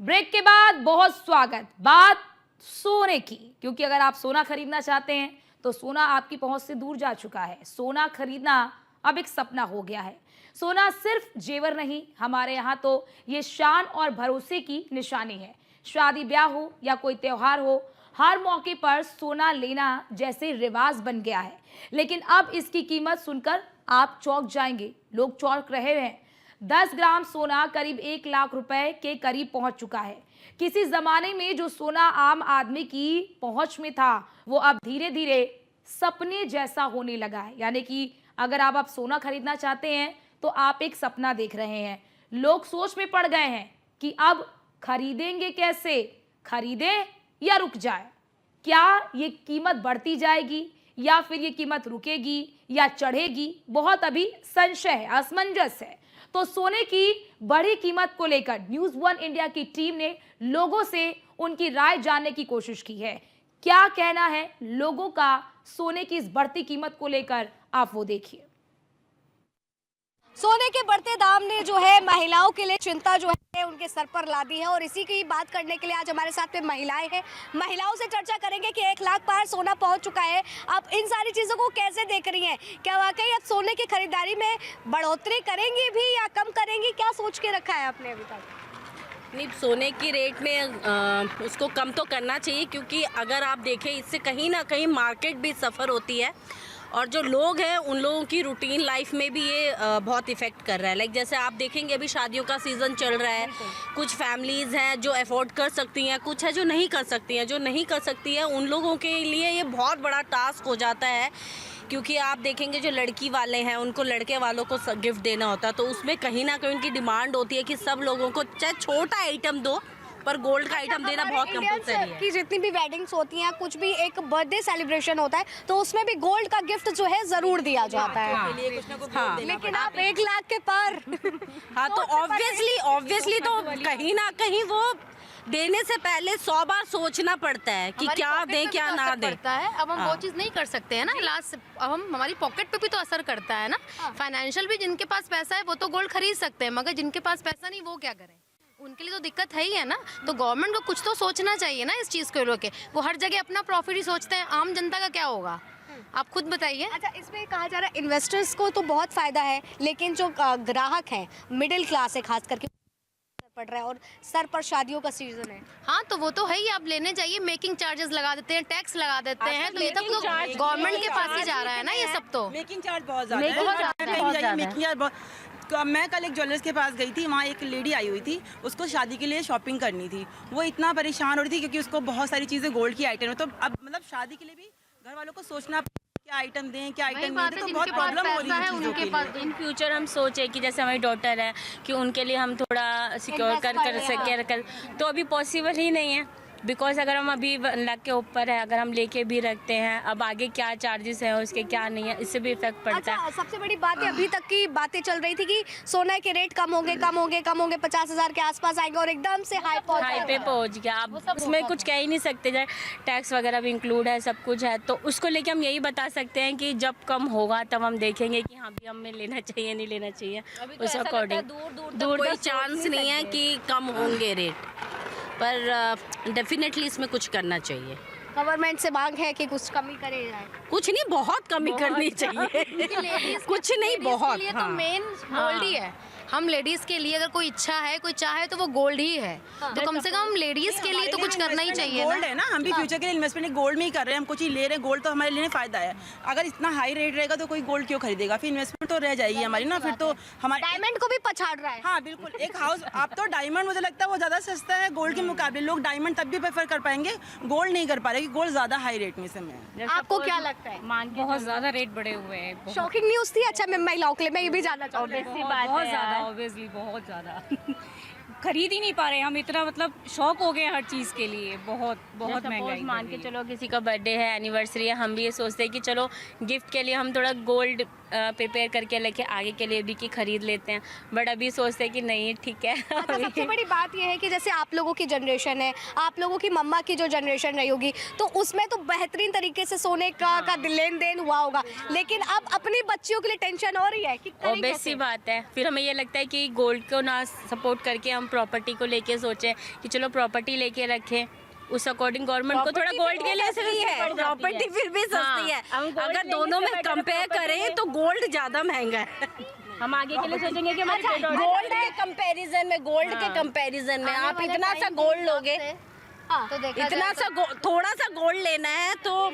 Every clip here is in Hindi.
ब्रेक के बाद बहुत स्वागत। बात सोने की, क्योंकि अगर आप सोना खरीदना चाहते हैं तो सोना आपकी पहुंच से दूर जा चुका है। सोना खरीदना अब एक सपना हो गया है। सोना सिर्फ जेवर नहीं, हमारे यहाँ तो ये शान और भरोसे की निशानी है। शादी ब्याह हो या कोई त्योहार हो, हर मौके पर सोना लेना जैसे रिवाज बन गया है। लेकिन अब इसकी कीमत सुनकर आप चौंक जाएंगे। लोग चौंक रहे हैं। 10 ग्राम सोना करीब 1 लाख रुपए के करीब पहुंच चुका है। किसी जमाने में जो सोना आम आदमी की पहुंच में था, वो अब धीरे धीरे सपने जैसा होने लगा है। यानी कि अगर आप सोना खरीदना चाहते हैं तो आप एक सपना देख रहे हैं। लोग सोच में पड़ गए हैं कि अब खरीदेंगे कैसे, खरीदें या रुक जाए। क्या ये कीमत बढ़ती जाएगी या फिर ये कीमत रुकेगी या चढ़ेगी, बहुत अभी संशय है, असमंजस है। तो सोने की बड़ी कीमत को लेकर न्यूज़ 1 इंडिया की टीम ने लोगों से उनकी राय जानने की कोशिश की है। क्या कहना है लोगों का सोने की इस बढ़ती कीमत को लेकर, आप वो देखिए। सोने के बढ़ते दाम ने जो है महिलाओं के लिए चिंता जो है उनके सर पर ला दी है, और इसी की बात करने के लिए आज हमारे साथ में महिलाएं हैं। महिलाओं से चर्चा करेंगे कि 1 लाख पार सोना पहुंच चुका है। आप इन सारी चीज़ों को कैसे देख रही हैं? क्या वाकई अब सोने की खरीदारी में बढ़ोतरी करेंगी भी या कम करेंगी? क्या सोच के रखा है आपने अभी तक? नहीं, सोने की रेट में उसको कम तो करना चाहिए, क्योंकि अगर आप देखें इससे कहीं ना कहीं मार्केट भी सफ़र होती है और जो लोग हैं उन लोगों की रूटीन लाइफ में भी ये बहुत इफ़ेक्ट कर रहा है। लाइक जैसे आप देखेंगे अभी शादियों का सीज़न चल रहा है, कुछ फैमिलीज़ हैं जो अफोर्ड कर सकती हैं, कुछ है जो नहीं कर सकती हैं। जो नहीं कर सकती हैं उन लोगों के लिए ये बहुत बड़ा टास्क हो जाता है, क्योंकि आप देखेंगे जो लड़की वाले हैं उनको लड़के वालों को गिफ्ट देना होता है, तो उसमें कहीं ना कहीं उनकी डिमांड होती है कि सब लोगों को चाहे छोटा आइटम दो पर गोल्ड का आइटम देना बहुत कंपलसरी है। कि जितनी भी वेडिंग्स होती हैं, कुछ भी एक बर्थडे सेलिब्रेशन होता है, तो उसमें भी गोल्ड का गिफ्ट जो है जरूर दिया जाता है। हाँ, लेकिन आप 1 लाख के पार हाँ, तो ऑब्वियसली तो कहीं ना कहीं वो देने से पहले 100 बार सोचना पड़ता है कि क्या दें क्या ना दें। अब हम वो चीज़ नहीं कर सकते हैं ना लास्ट, अब हम हमारी पॉकेट पे भी तो असर करता है ना। फाइनेंशियल भी जिनके पास पैसा है वो तो गोल्ड खरीद सकते हैं, मगर जिनके पास पैसा नहीं वो क्या करें? उनके लिए तो दिक्कत है ही है ना। तो गवर्नमेंट को कुछ तो सोचना चाहिए ना इस चीज़ को लेके। वो हर जगह अपना प्रॉफिट ही सोचते हैं, आम जनता का क्या होगा? आप खुद बताइए। अच्छा, इसमें कहा जा रहा है इन्वेस्टर्स को तो बहुत फायदा है, लेकिन जो ग्राहक हैं, मिडिल क्लास है खास करके, पड़ रहा है और सर पर शादियों का सीजन है। हाँ, तो वो तो है ही। आप लेने जाइए, मेकिंग चार्जेस लगा देते हैं, टैक्स लगा देते हैं, तो ये तब तो गवर्नमेंट के पास ही जा रहा है ना ये सब। तो मेकिंग चार्ज बहुत ज़्यादा है। मैं कल एक ज्वेलर्स के पास गई थी, वहाँ एक लेडी आई हुई थी, उसको शादी के लिए शॉपिंग करनी थी। वो इतना परेशान हो रही थी क्योंकि उसको बहुत सारी चीज़ें गोल्ड की आइटम है, तो अब मतलब शादी के लिए भी घर वालों को सोचना क्या आइटम दें क्या आइटम नहीं दें, तो बहुत प्रॉब्लम हो रही है उनके पास। इन फ्यूचर हम सोचे कि जैसे हमारी डॉटर है कि उनके लिए हम थोड़ा सिक्योर कर सके, तो अभी पॉसिबल ही नहीं है। बिकॉज अगर हम अभी 1 लाख के ऊपर है, अगर हम लेके भी रखते हैं, अब आगे क्या चार्जेस हैं उसके क्या नहीं है, इससे भी इफेक्ट पड़ता है। सबसे बड़ी बात है, अभी तक की बातें चल रही थी कि सोना के रेट कम होंगे 50,000 के आसपास आएंगे और एकदम से हाई पे पहुंच गया। अब उसमें कुछ कह ही नहीं सकते, जब टैक्स वगैरह भी इंक्लूड है, सब कुछ है, तो उसको लेके हम यही बता सकते हैं कि जब कम होगा तब हम देखेंगे कि हाँ भी हमें लेना चाहिए नहीं लेना चाहिए। उस अकॉर्डिंग दूर कोई चांस नहीं है कि कम होंगे रेट, पर डेफिनेटली इसमें कुछ करना चाहिए। गवर्नमेंट से मांग है कि कुछ कमी करे जाए। कुछ नहीं, बहुत कमी करनी चाहिए। कुछ नहीं, बहुत। ये तो मेन गोल्ड ही है। हम लेडीज के लिए अगर कोई इच्छा है, कोई चाहे तो वो गोल्ड ही है। तो कम से कम लेडीज के लिए तो कुछ करना ही चाहिए। गोल्ड है ना, हम भी फ्यूचर के लिए इन्वेस्टमेंट गोल्ड में ही कर रहे हैं, हम कुछ ही ले रहे हैं। गोल्ड तो हमारे लिए फायदा है। अगर इतना हाई रेट रहेगा तो कोई गोल्ड क्यों खरीदेगा? फिर इन्वेस्टमेंट तो रह जाएगी हमारी ना, फिर तो हमारे डायमंड को भी पछाड़ रहा है। हाँ बिल्कुल, एक हाउस आप तो डायमंड मुझे लगता है वो ज़्यादा सस्ता है गोल्ड के मुकाबले। लोग डायमंड तब भी प्रेफर कर पाएंगे, गोल्ड नहीं कर पा रहे, गोल्ड ज़्यादा हाई रेट में समय। आपको क्या लगता है? बहुत ज़्यादा रेट बढ़े हुए हैं। शॉकिंग न्यूज़ थी। अच्छा, मैं महिलाओं के लिए मैं ये भी जानना चाहूँगी। बहुत ज़्यादा, ऑब्वियसली बहुत ज़्यादा खरीद ही नहीं पा रहे हम, इतना मतलब शौक हो गए हर चीज़ के लिए। बहुत महंगाई। मान के चलो किसी का बर्थडे है, एनिवर्सरी है, हम भी ये सोचते हैं कि चलो गिफ्ट के लिए हम थोड़ा गोल्ड प्रिपेयर करके लेके आगे के लिए भी कि खरीद लेते हैं, बट अभी सोचते हैं कि नहीं ठीक है। अच्छा, सबसे बड़ी बात यह है कि जैसे आप लोगों की जनरेशन है, आप लोगों की मम्मा की जो जनरेशन रही होगी, तो उसमें तो बेहतरीन तरीके से सोने का लेन देन हुआ होगा, लेकिन अब अपनी बच्चियों के लिए टेंशन हो रही है कि करें ऑब्वियस कैसे? सी बात है। फिर हमें ये लगता है कि गोल्ड को ना सपोर्ट करके हम प्रॉपर्टी को लेके सोचें कि चलो प्रॉपर्टी लेके रखें, उस अकॉर्डिंग गवर्नमेंट को थोड़ा गोल्ड के लिए सस्ती है, प्रॉपर्टी फिर भी सस्ती है। अगर दोनों में कंपेयर करें तो गोल्ड ज़्यादा महंगा है। हम आगे के लिए सोचेंगे कि हमारे गोल्ड के कंपैरिजन में आप इतना सा गोल्ड लोगे, तो देखा इतना सा थोड़ा सा गोल्ड लेना है तो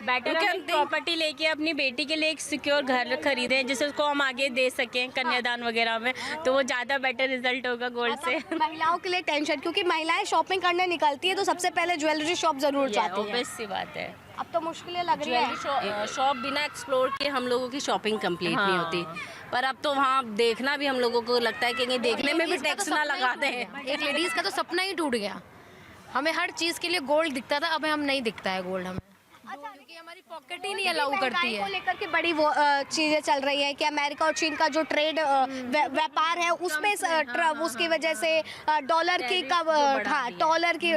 बेटर हम प्रॉपर्टी लेके अपनी बेटी के लिए एक सिक्योर घर खरीदें जिसे उसको हम आगे दे सकें कन्यादान वगैरह में, तो वो ज़्यादा बेटर रिजल्ट होगा गोल्ड से। महिलाओं के लिए टेंशन, क्योंकि महिलाएं शॉपिंग करने निकलती है तो सबसे पहले ज्वेलरी शॉप जरूर जाती है। ऑब्वियस सी बात है। अब तो मुश्किलें लग रही है। शॉप बिना एक्सप्लोर किए हम लोगों की शॉपिंग कंप्लीट नहीं होती, पर अब तो वहाँ देखना भी हम लोगों को लगता है कि नहीं, देखने में भी टैक्स ना लगाते हैं। एक लेडीज का तो सपना ही टूट गया। हमें हर चीज के लिए गोल्ड दिखता था, अब हम नहीं दिखता है गोल्ड हमें, क्योंकि हमारी पॉकेट ही नहीं अलाउ करती महंगाई है। को लेकर के बड़ी वो चीजें चल रही हैं कि अमेरिका और चीन का जो ट्रेड व्यापार है उसमें उसकी वजह से डॉलर की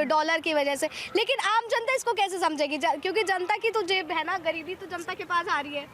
डॉलर की वजह से, लेकिन आम जनता इसको कैसे समझेगी? क्योंकि जनता की तो जेब है ना, गरीबी तो जनता के पास आ रही है।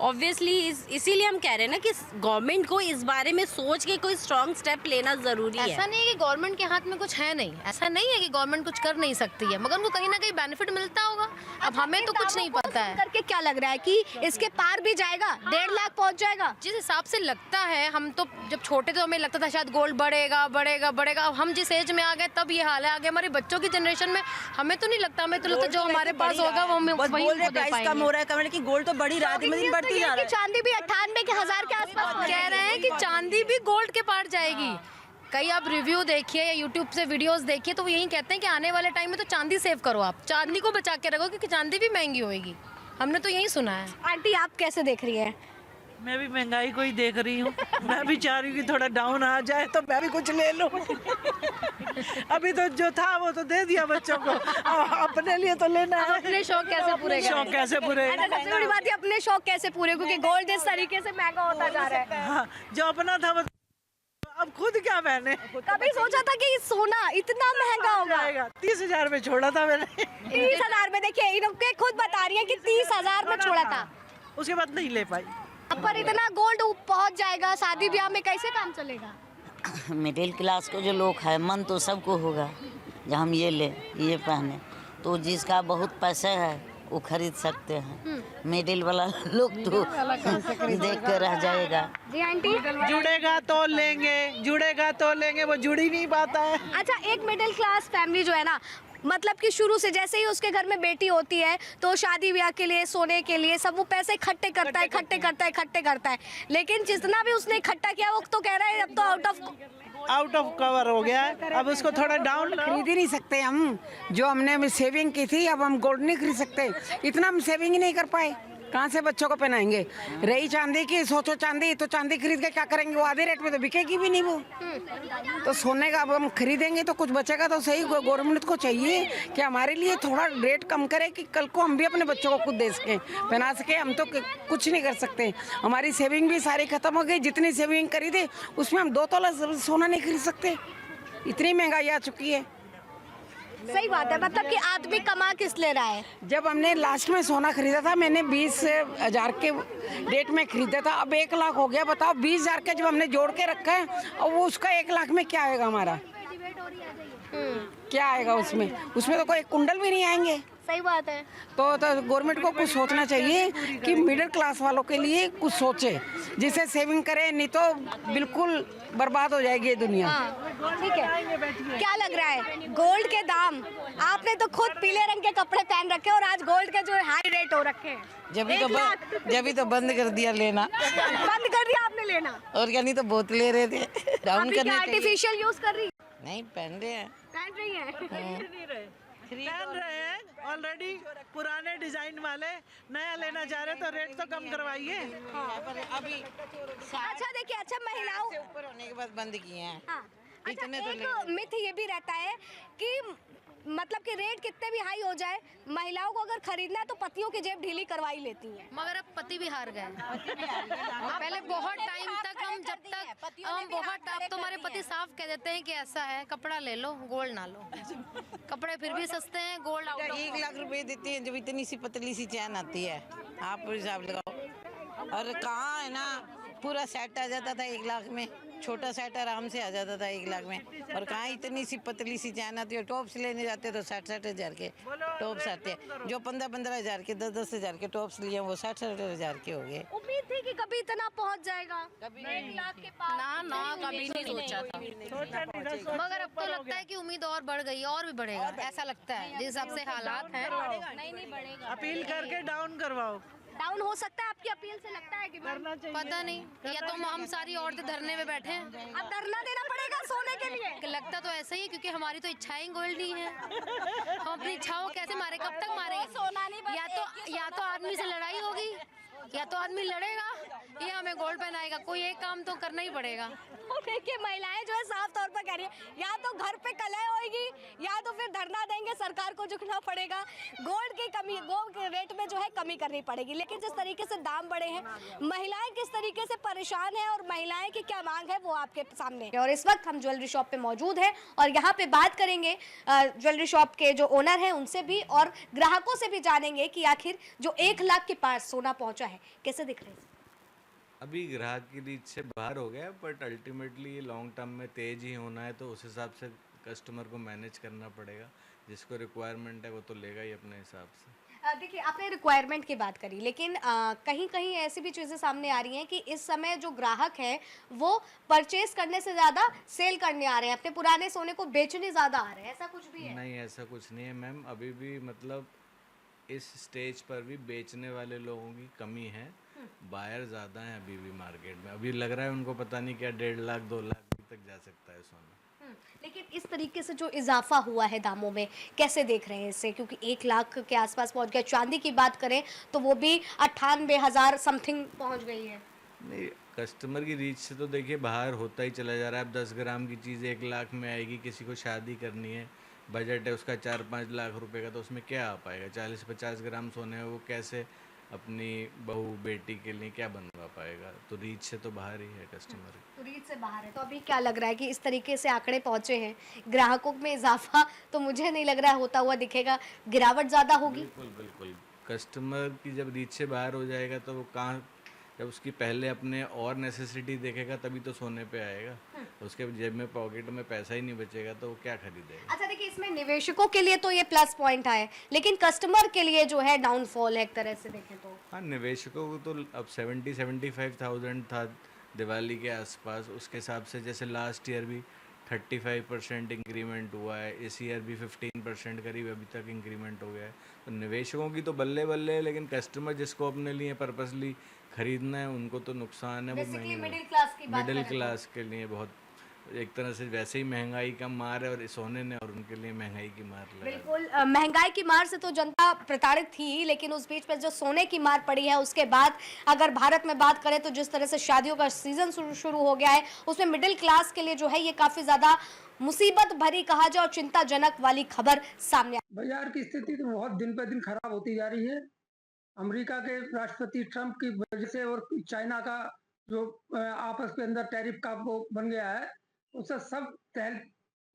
ऑब्वियसली इसीलिए हम कह रहे हैं ना कि गवर्नमेंट को इस बारे में सोच के कोई स्ट्रॉन्ग स्टेप लेना जरूरी है। ऐसा नहीं है कि गवर्नमेंट के हाथ में कुछ है नहीं, ऐसा नहीं है कि गवर्नमेंट कुछ कर नहीं सकती है, मगर उनको कहीं ना कहीं बेनिफिट मिलता होगा। अब हमें तो कुछ नहीं पता है करके क्या लग रहा है कि इसके पार भी जाएगा, 1.5 लाख पहुंच जाएगा? जिस हिसाब से लगता है, हम तो जब छोटे थे हमें लगता था शायद गोल्ड बढ़ेगा बढ़ेगा बढ़ेगा। अब हम जिस एज में आ गए तब ये हाल है, आगे हमारे बच्चों की जनरेशन में हमें तो नहीं लगता, हमें तो लगता जो हमारे पास होगा वो हमें वही बोल रहे दे प्राइस कम पाएंगे। हो रहा है, कम लेकिन गोल्ड तो बढ़ी रहा है, दिन ब दिन बढ़ती जा रहा है। चांदी भी 98,000 के आसपास कह रहे हैं कि चांदी भी गोल्ड के पार जाएगी। कई आप रिव्यू देखिए या यूट्यूब से वीडियोस देखिए तो वो यही कहते हैं कि आने वाले टाइम में तो चांदी सेव करो, आप चांदी को बचा के रखो क्योंकि चांदी भी महंगी होएगी। हमने तो यही सुना है। आंटी आप कैसे देख रही हैं? मैं भी महंगाई को ही देख रही हूँ। मैं भी चाह रही हूँ कि थोड़ा डाउन आ जाए तो मैं भी कुछ ले लूँ। अभी तो जो था वो तो दे दिया बच्चों को, अपने लिए तो लेना है। अपने शौक कैसे पूरे शौक कैसे पूरे? सबसे बड़ी बात है अपने शौक कैसे पूरे, क्योंकि गोल्ड जिस तरीके से महंगा होता जा रहा है। हाँ, जो अपना था वो अब खुद क्या पहने। कभी सोचा था कि सोना इतना महंगा होगा? 30,000 में छोड़ा था मैंने। 30,000 में, देखिए इनके खुद बता रही है कि 30,000 में छोड़ा था, उसके बाद नहीं ले पाई। पर इतना गोल्ड पहुंच जाएगा, शादी ब्याह में कैसे काम चलेगा? मिडिल क्लास को जो लोग है, मन तो सबको होगा जब हम ये ले ये पहने, तो जिसका बहुत पैसा है वो खरीद सकते हैं। मिडिल वाला लोग तो देख कर रह जाएगा। जी आंटी, जुड़ेगा तो लेंगे, वो जुड़ ही नहीं पाता है। अच्छा, एक मिडिल क्लास फैमिली जो है ना, मतलब कि शुरू से जैसे ही उसके घर में बेटी होती है तो शादी ब्याह के लिए, सोने के लिए सब वो पैसे इकट्ठे करता है, लेकिन जितना भी उसने इकट्ठा किया वो तो कह रहा है अब तो आउट ऑफ कवर हो गया है, अब उसको थोड़ा डाउन। खरीद ही नहीं सकते हम, जो हमने सेविंग की थी अब हम गोल्ड नहीं खरीद सकते, इतना हम सेविंग ही नहीं कर पाए। कहाँ से बच्चों को पहनाएंगे? रही चांदी की, सोचो चांदी तो चांदी खरीद के क्या करेंगे, वो आधे रेट में तो बिकेगी भी नहीं वो। तो सोने का अब हम खरीदेंगे तो कुछ बचेगा तो सही। गवर्नमेंट को चाहिए कि हमारे लिए थोड़ा रेट कम करे कि कल को हम भी अपने बच्चों को खुद दे सकें, पहना सके। हम तो कुछ नहीं कर सकते, हमारी सेविंग भी सारी खत्म हो गई। जितनी सेविंग करी थी उसमें हम 2 तोला सोना नहीं खरीद सकते, इतनी महंगाई आ चुकी है। सही बात है, मतलब कि आदमी कमा किस ले रहा है? जब हमने लास्ट में सोना खरीदा था, मैंने 20,000 के रेट में खरीदा था, अब 1 लाख हो गया। बताओ 20,000 का जब हमने जोड़ के रखा है और वो उसका 1 लाख में क्या आएगा हमारा? क्या आएगा उसमें तो कोई कुंडल भी नहीं आएंगे। सही बात है। तो गवर्नमेंट को कुछ सोचना चाहिए कि मिडिल क्लास वालों के लिए कुछ सोचे, जिससे सेविंग करें, नहीं तो बिल्कुल बर्बाद हो जाएगी ये दुनिया। ठीक है, क्या लग रहा है गोल्ड के दाम? आपने तो खुद पीले रंग के कपड़े पहन रखे और आज गोल्ड के जो हाई रेट हो रखे हैं। जब तो बंद कर दिया लेना। बंद कर दिया आपने लेना? और क्या, नहीं तो बहुत ले रहे थे, डाउन करने चाहिए। आर्टिफिशियल यूज कर रही नहीं, पहन रहे हैं। पहन रही है? पहन रहे हैं ऑलरेडी, पुराने डिजाइन वाले, नया लेना चाह रहे तो रेट तो कम करवाइए। अभी अच्छा देखिए, अच्छा महिलाओं ऊपर होने के बाद बंद किए हैं। हाँ, इतने तो एक मिथ ये भी रहता है कि मतलब कि रेट कितने भी हाई हो जाए, महिलाओं को अगर खरीदना है तो पतियों की जेब ढीली करवा ही लेती हैं। मगर अब पति भी हार गए। पहले बहुत टाइम तक हम जब तक हम बहुत अब तो हमारे पति साफ कह देते हैं कि ऐसा है, कपड़ा ले लो, गोल्ड ना लो। कपड़े फिर भी सस्ते हैं, गोल्ड आउट ऑफ 1 लाख रुपए देती है जब इतनी सी पतली सी चैन आती है, आप हिसाब लगाओ। और कहाँ है ना, पूरा सेट आ जाता था 1 लाख में, छोटा सेट आराम से आ जाता था 1 लाख में। और कहाँ इतनी सी पतली सी चैन आती है। टॉप्स लेने जाते तो 60-60 हज़ार के टॉप्स आते हैं। जो 15-15 हज़ार के 10-10 हज़ार के टॉप्स लिए वो 60-60 हज़ार के हो गए। उम्मीद थी कि कभी इतना पहुंच जाएगा, 1 लाख के पास। ना कभी नहीं सोचा था। मगर अब तो लगता है कि उम्मीद और बढ़ गई, और भी बढ़ेगा, ऐसा लगता है जिस हिसाब से हालात हैं। नहीं बढ़ेगा। अपील करके डाउन करवाओ। डाउन हो सकता है आपकी अपील से, लगता है कि करना चाहिए। पता नहीं, या तो हम सारी औरतें धरने में बैठे हैं। अब धरना देना पड़ेगा सोने के लिए। लगता तो ऐसा ही है, क्योंकि हमारी तो इच्छाएं गोल्ड नहीं है। हम अपनी इच्छाओं कैसे मारे, कब तक मारेंगे? या तो आदमी से लड़ाई होगी, या तो आदमी लड़ेगा, या हमें गोल्ड पहनाएगा। कोई एक काम तो करना ही पड़ेगा। देखिए महिलाएं जो है साफ तौर पर कह रही है, या तो घर पे कलह होगी, या तो फिर धरना देंगे, सरकार को झुकना पड़ेगा। गोल्ड की कमी, गोल्ड के रेट में जो है कमी करनी पड़ेगी। लेकिन जिस तरीके से दाम बढ़े हैं, महिलाएं किस तरीके से परेशान है और महिलाएं की क्या मांग है वो आपके सामने है। और इस वक्त हम ज्वेलरी शॉप पे मौजूद हैं और यहाँ पे बात करेंगे ज्वेलरी शॉप के जो ओनर हैं उनसे भी, और ग्राहकों से भी जानेंगे कि आखिर जो 1 लाख के पास सोना पहुंचा है कैसे दिख रहे हैं। अभी ग्राहक की रीच से बाहर हो गया, बट अल्टीमेटली ये लॉन्ग टर्म में तेज़ ही होना है, तो उस हिसाब से कस्टमर को मैनेज करना पड़ेगा। जिसको रिक्वायरमेंट है वो तो लेगा ही अपने हिसाब से। देखिए आपने रिक्वायरमेंट की बात करी, लेकिन कहीं कहीं ऐसी भी चीज़ें सामने आ रही हैं कि इस समय जो ग्राहक हैं वो परचेज करने से ज़्यादा सेल करने आ रहे हैं, अपने पुराने सोने को बेचने ज़्यादा आ रहे हैं। ऐसा कुछ भी है? नहीं, ऐसा कुछ नहीं है मैम। अभी भी मतलब इस स्टेज पर भी बेचने वाले लोगों की कमी है, बायर ज़्यादा हैं अभी भी मार्केट में। अभी लग रहा है उनको पता नहीं क्या 1.5 लाख 2 लाख तक जा सकता है सोना। लेकिन इस तरीके से जो इजाफा हुआ है दामों में, कैसे देख रहे हैं इसे? क्योंकि 1 लाख के आसपास पहुंच गया। चांदी की बात करें तो वो भी 98,000 समथिंग पहुंच गई है। नहीं, कस्टमर की रीच से तो देखिए बाहर होता ही चला जा रहा है। अब 10 ग्राम की चीज़ 1 लाख में आएगी, किसी को शादी करनी है, बजट है उसका 4-5 लाख रुपए का, तो उसमें क्या आ पाएगा? 40-50 ग्राम सोने है, वो कैसे अपनी बहू बेटी के लिए क्या बनवा पाएगा? तो रीच से तो बाहर ही है कस्टमर। तो रीच से बाहर है। तो अभी क्या लग रहा है कि इस तरीके से आंकड़े पहुंचे हैं, ग्राहकों में इजाफा तो मुझे नहीं लग रहा है होता हुआ दिखेगा, गिरावट ज़्यादा होगी। बिल्कुल बिल्कुल। कस्टमर की जब रीच से बाहर हो जाएगा तो वो कहाँ, जब उसकी पहले अपने और नेसेसिटी देखेगा तभी तो सोने पे आएगा। उसके जेब में पॉकेट में पैसा ही नहीं बचेगा तो वो क्या खरीदेगा? अच्छा देखिए, इसमें निवेशकों के लिए तो ये प्लस पॉइंट है, लेकिन कस्टमर के लिए जो है डाउनफॉल है एक तरह से देखें तो। हाँ, निवेशकों को तो अब 70-75,000 था दिवाली के आसपास, उसके हिसाब से जैसे लास्ट ईयर भी 35% इंक्रीमेंट हुआ है, इस ईयर भी 15% करीब अभी तक इंक्रीमेंट हो गया है। तो निवेशकों की तो बल्ले बल्ले है, लेकिन कस्टमर जिसको अपने लिए पर्पसली खरीदना है उनको तो नुकसान है। वो महंगे, मिडिल क्लास की बात मिडिल क्लास के लिए बहुत एक तरह से वैसे ही महंगाई का मार है, और सोने ने और उनके लिए महंगाई की मार लगा। बिल्कुल, महंगाई की मार से तो जनता प्रताड़ित थी, लेकिन उस बीच में जो सोने की मार पड़ी है उसके बाद अगर भारत में बात करें तो जिस तरह से शादियों का सीजन शुरू हो गया है, उसमें मिडिल क्लास के लिए जो है ये काफ़ी ज़्यादा मुसीबत भरी कहा जाए और चिंताजनक वाली खबर सामने। बाजार की स्थिति तो बहुत दिन पर दिन खराब होती जा रही है। अमेरिका के राष्ट्रपति ट्रंप की वजह से और चाइना का जो आपस के अंदर टैरिफ का वो बन गया है, उससे सब तहस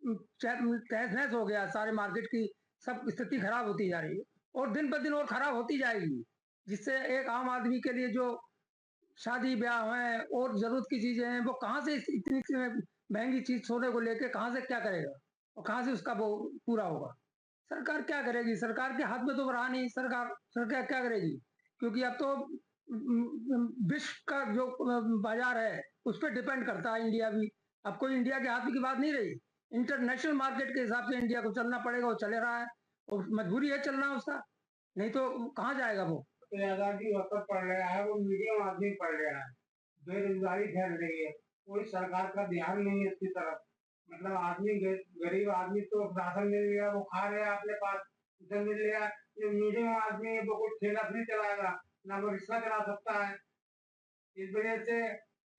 नहस हो गया। सारे मार्केट की सब स्थिति खराब होती जा रही है और दिन पर दिन और खराब होती जाएगी, जिससे एक आम आदमी के लिए जो शादी ब्याह है और जरूरत की चीजें हैं, वो कहाँ से इतनी महंगी चीज सोने को लेके कहाँ से क्या करेगा और कहाँ से उसका वो पूरा होगा? सरकार क्या करेगी? सरकार के हाथ में तो रहा नहीं। सरकार क्या करेगी? क्योंकि अब तो विश्व का जो बाजार है उस पर डिपेंड करता है इंडिया भी। अब कोई इंडिया के हाथ की बात नहीं रही। इंटरनेशनल मार्केट के हिसाब से इंडिया को चलना पड़ेगा, वो चले रहा है और मजबूरी है चलना उसका, नहीं तो कहाँ जाएगा वो? आजादी वक्त पड़ रहा है, वो मीडियम आदमी पड़ रहा है, बेरोजगारी फैल रही है, कोई सरकार का ध्यान नहीं है इसकी तरफ। मतलब आदमी गरीब आदमी तो राशन मिल गया वो खा रहा है, अपने पास उसे मिल गया। जो मीडियम आदमी है वो कुछ ठेला नहीं चलाएगा, ना वो रिक्शा चला सकता है। इस वजह से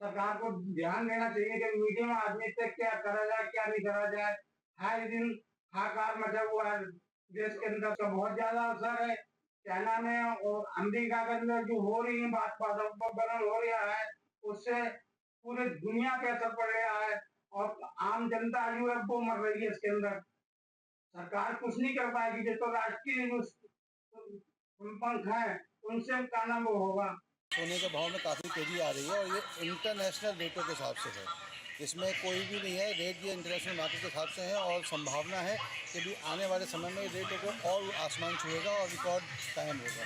सरकार को ध्यान देना चाहिए कि मीडियम आदमी से क्या करा जाए क्या नहीं करा जाए। हर दिन हाहाकार मचा हुआ है देश के अंदर, तो बहुत ज्यादा असर है चाइना में और अमेरिका के अंदर जो हो रही है वातावरण हो रहा है, उससे पूरे दुनिया पे असर पड़ रहा है और आम जनता जो है वो मर रही है इसके अंदर। सरकार कुछ नहीं कर पाएगी, जो तो राष्ट्रीय पंख है उनसे का नाम वो होगा। सोने के भाव में काफ़ी तेज़ी आ रही है और ये इंटरनेशनल रेटों के हिसाब से है, इसमें कोई भी नहीं है। रेट ये इंटरनेशनल मार्केट के हिसाब से है और संभावना है कि भी आने वाले समय में रेटों को और आसमान छुएगा और रिकॉर्ड कायम होगा।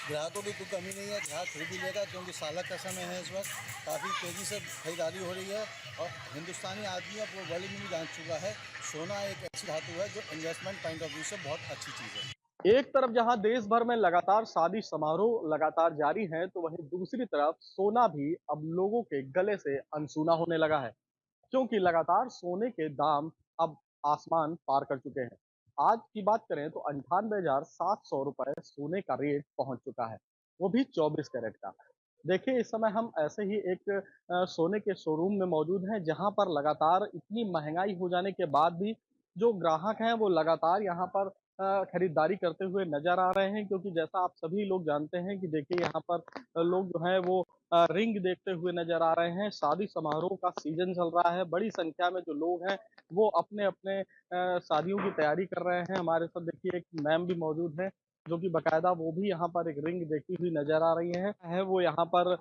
ग्राहकों की कोई कमी नहीं है, ग्राहक खरीद भी लेगा क्योंकि सालक का समय है। इस वक्त काफ़ी तेज़ी से खरीदारी हो रही है और हिंदुस्तानी आदमी अब वो वर्ल्ड में भी जान चुका है सोना एक ऐसी धातु है जो इन्वेस्टमेंट पॉइंट ऑफ व्यू से बहुत अच्छी चीज़ है। एक तरफ जहां देश भर में लगातार शादी समारोह लगातार जारी हैं, तो वहीं दूसरी तरफ सोना भी अब लोगों के गले से अनसुना होने लगा है, क्योंकि लगातार सोने के दाम अब आसमान पार कर चुके हैं। आज की बात करें तो 98,700 रुपए सोने का रेट पहुंच चुका है, वो भी 24 कैरेट का। देखिए, इस समय हम ऐसे ही एक सोने के शोरूम में मौजूद हैं, जहां पर लगातार इतनी महंगाई हो जाने के बाद भी जो ग्राहक हैं वो लगातार यहाँ पर खरीदारी करते हुए नजर आ रहे हैं, क्योंकि जैसा आप सभी लोग जानते हैं कि देखिए यहाँ पर लोग जो हैं वो रिंग देखते हुए नजर आ रहे हैं। शादी समारोह का सीजन चल रहा है, बड़ी संख्या में जो लोग हैं वो अपने अपने शादियों की तैयारी कर रहे हैं। हमारे साथ देखिए एक मैम भी मौजूद है जो कि बकायदा वो भी यहाँ पर एक रिंग देखती हुई नजर आ रही है वो यहाँ पर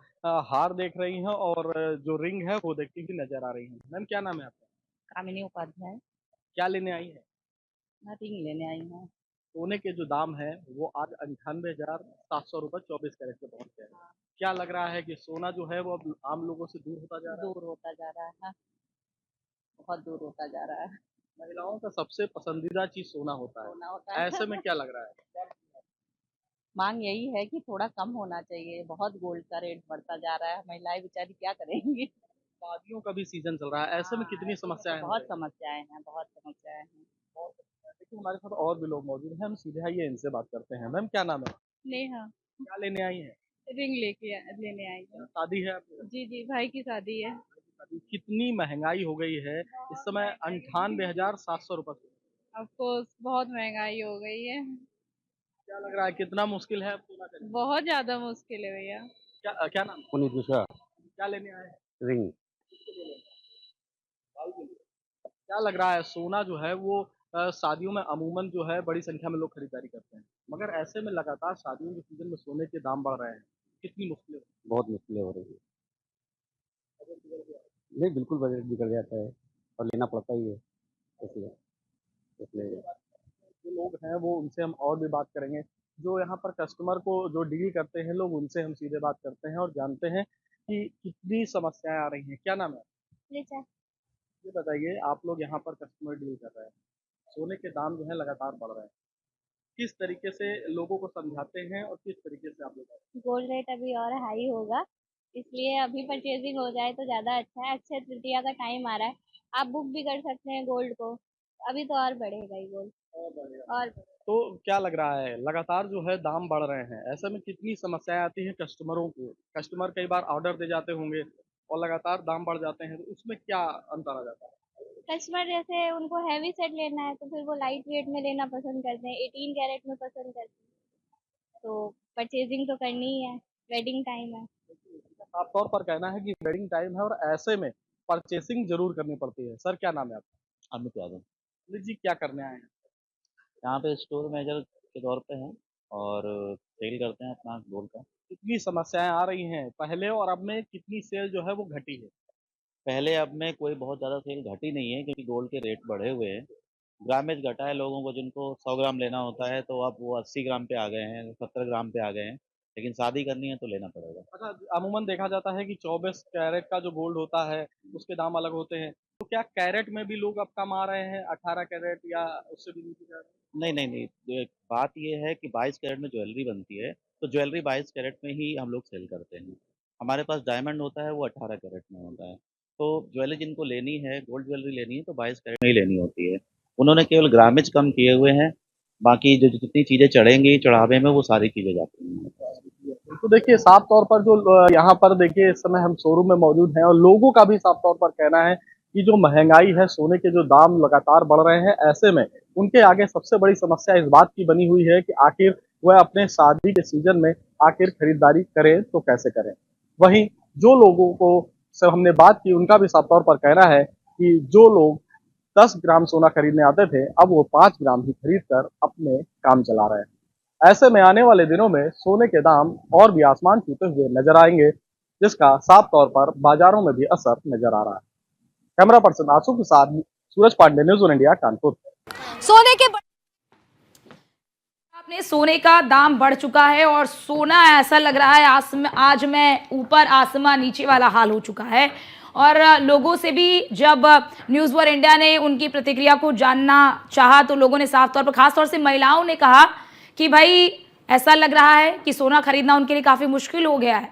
हार देख रही हैं और जो रिंग है वो देखती हुई नजर आ रही है। मैम, क्या नाम है आपका? कामिनी उपाध्याय। क्या लेने आई है? मैं रिंग लेने आई हूँ। सोने के जो दाम है वो आज 98,700 रुपए 24 कैरेट पे पहुंच गए हैं। क्या लग रहा है कि सोना जो है वो अब आम लोगों से दूर होता जा रहा है? दूर होता जा रहा है, बहुत दूर होता जा रहा है। महिलाओं का सबसे पसंदीदा चीज सोना होता सोना है, होता है। ऐसे में क्या लग रहा है? मांग यही है कि थोड़ा कम होना चाहिए, बहुत गोल्ड का रेट बढ़ता जा रहा है, महिलाएं बेचारी क्या करेंगी। शादियों का भी सीजन चल रहा है, ऐसे में कितनी समस्याएं हैं? बहुत समस्याएं हैं, बहुत समस्याएं हैं। देखिए, हमारे साथ और भी लोग मौजूद हैं, हम सीधे आइए इनसे बात करते हैं। मैम, क्या नाम है? नेहा। क्या लेने आई है? रिंग लेने आई हूँ। शादी है आपकी? जी जी, भाई की शादी है। कितनी महंगाई हो गई है इस समय? 98,700 रुपए। ऑफकोर्स बहुत महंगाई हो गई है, क्या लग रहा है कितना मुश्किल है अब सोना खरीदना? बहुत ज्यादा मुश्किल है भैया। क्या नाम? पुनीत मिश्रा। क्या लेने आए हैं? रिंग। क्या लग रहा है सोना जो है वो शादियों में अमूमन जो है बड़ी संख्या में लोग खरीदारी करते हैं, मगर ऐसे में लगातार शादियों के सीजन में सोने के दाम बढ़ रहे हैं, कितनी मुश्किल है? बहुत मुश्किलें हो रही है। नहीं, बिल्कुल बजट बिगड़ जाता है और लेना पड़ता ही है, इसलिए जो लोग हैं वो उनसे हम और भी बात करेंगे। जो यहाँ पर कस्टमर को जो डील करते हैं लोग, उनसे हम सीधे बात करते हैं और जानते हैं कि कितनी समस्याएं आ रही हैं। क्या नाम है? ये बताइए, आप लोग यहाँ पर कस्टमर डील कर रहे हैं, सोने के दाम जो है लगातार बढ़ रहे हैं, किस तरीके से लोगों को समझाते हैं और किस तरीके से आप लोग? गोल्ड रेट अभी और हाई होगा, इसलिए अभी परचेजिंग हो जाए तो ज़्यादा अच्छा है। अक्षय तृतीया का टाइम आ रहा है, आप बुक भी कर सकते हैं गोल्ड को, अभी तो और बढ़ेगा ही गोल्ड और तो क्या लग रहा है लगातार जो है दाम बढ़ रहे हैं, ऐसे में कितनी समस्याएं आती हैं कस्टमरों को? कस्टमर कई बार ऑर्डर दे जाते होंगे और लगातार दाम बढ़ जाते हैं, तो उसमें क्या अंतर आ जाता है? कस्टमर जैसे उनको हैवी सेट लेना है तो फिर वो लाइट वेट में लेना पसंद करते हैं, 18 कैरेट में पसंद करते हैं, तो परचेजिंग तो करनी ही है, वेडिंग टाइम है। साफ तौर पर कहना है कि वेडिंग टाइम है और ऐसे में परचेसिंग जरूर करनी पड़ती है। सर, क्या नाम है आपका? अमित यादव। अमित जी, क्या करने आए हैं? यहाँ पे स्टोर मैनेजर के तौर पे हैं और सेल करते हैं अपना गोल्ड का। कितनी समस्याएं आ रही हैं पहले और अब में, कितनी सेल जो है वो घटी है? पहले अब में कोई बहुत ज़्यादा सेल घटी नहीं है क्योंकि गोल्ड के रेट बढ़े हुए हैं। ग्रामेज घटा है, लोगों को जिनको 100 ग्राम लेना होता है तो अब वो 80 ग्राम पे आ गए हैं, 70 ग्राम पे आ गए हैं, लेकिन शादी करनी है तो लेना पड़ेगा। अच्छा, अमूमन देखा जाता है कि 24 कैरेट का जो गोल्ड होता है उसके दाम अलग होते हैं, तो क्या कैरेट में भी लोग अब कम आ रहे हैं, 18 कैरेट या उससे भी नीचे जा रहे हैं? नहीं नहीं नहीं, बात ये है कि 22 कैरेट में ज्वेलरी बनती है, तो ज्वेलरी 22 कैरेट में ही हम लोग सेल करते हैं। हमारे पास डायमंड होता है वो 18 कैरेट में होता है, तो ज्वेलरी जिनको लेनी है, गोल्ड ज्वेलरी लेनी है तो 22 कैरेट में ही लेनी होती है। उन्होंने केवल ग्रामेज कम किए हुए हैं, बाकी जो जितनी चीज़ें चढ़ेंगी चढ़ावे में वो सारी चीज़ें जाती हैं। तो देखिए साफ तौर पर जो यहाँ पर देखिए इस समय हम शोरूम में मौजूद हैं और लोगों का भी साफ तौर पर कहना है कि जो महंगाई है, सोने के जो दाम लगातार बढ़ रहे हैं, ऐसे में उनके आगे सबसे बड़ी समस्या इस बात की बनी हुई है कि आखिर वह अपने शादी के सीजन में आखिर खरीदारी करें तो कैसे करें। वहीं जो लोगों को से हमने बात की उनका भी साफ तौर पर कहना है कि जो लोग 10 ग्राम सोना खरीदने आते थे, अब वो 5 ग्राम ही खरीद कर अपने काम चला रहे हैं। ऐसे में आने वाले दिनों में सोने के दाम और भी आसमान छूते हुए नजर आएंगे, जिसका साफ तौर पर बाजारों में भी असर नजर आ रहा है। कैमरा पर्सन आंसू के साथ सूरज पांडे, न्यूज़ 1 इंडिया, कानपुर। सोने के आपने सोने का दाम बढ़ चुका है और सोना ऐसा लग रहा है आज में ऊपर आसमान नीचे वाला हाल हो चुका है। और लोगों से भी जब न्यूज़ 1 इंडिया ने उनकी प्रतिक्रिया को जानना चाहा तो लोगों ने साफ तौर पर, खास तौर से महिलाओं ने कहा कि भाई ऐसा लग रहा है कि सोना खरीदना उनके लिए काफ़ी मुश्किल हो गया है।